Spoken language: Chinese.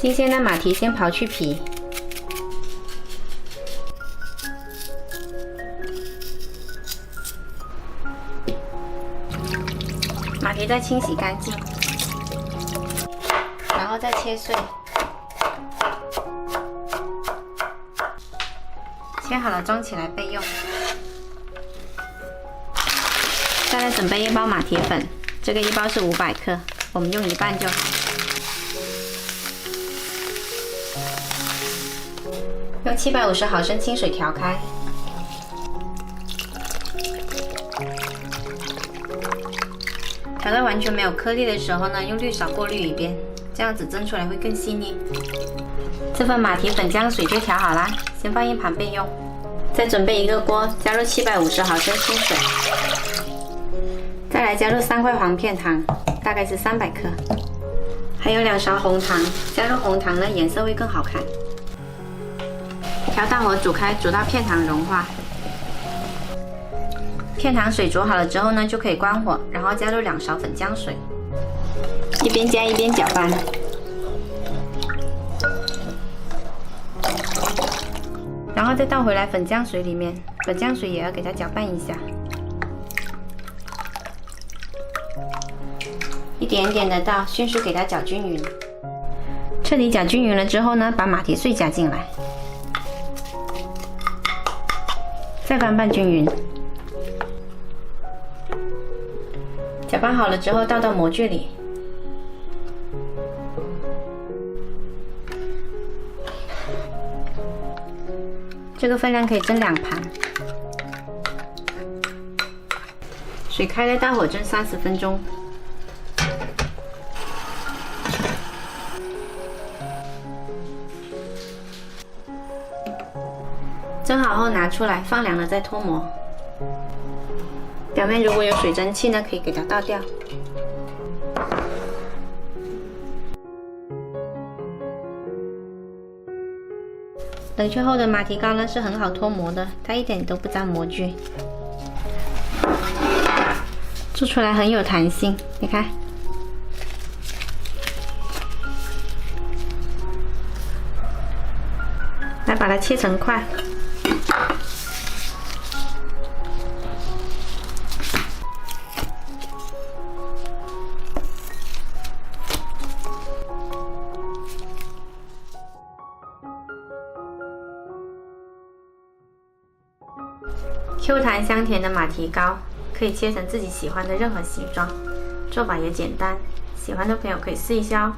新鲜的马蹄先刨去皮，马蹄再清洗干净，然后再切碎。切好了装起来备用。再来准备一包马蹄粉，这个一包是500克，我们用一半就好。用750毫升清水调开。调到完全没有颗粒的时候呢，用滤勺过滤一遍，这样子蒸出来会更细腻。这份马蹄粉浆水就调好啦，先放一旁备用。再准备一个锅，加入750毫升清水，再来加入3块黄片糖，大概是300克，还有2勺红糖，加入红糖呢颜色会更好看。调大火煮开，煮到片糖融化。片糖水煮好了之后呢，就可以关火，然后加入2勺粉浆水，一边加一边搅拌。然后再倒回来粉浆水里面，粉浆水也要给它搅拌一下，一点点的倒，迅速给它搅均匀。彻底搅均匀了之后呢，把马蹄碎加进来，再翻拌均匀。搅拌好了之后，倒到模具里。这个分量可以蒸2盘。水开了，大火蒸30分钟。蒸好后拿出来，放凉了再脱模。表面如果有水蒸气呢，可以给它倒掉。冷却后的马蹄糕呢是很好脱模的，它一点都不粘模具，做出来很有弹性。你看，来把它切成块。Q 弹香甜的马蹄糕，可以切成自己喜欢的任何形状，做法也简单，喜欢的朋友可以试一下哦。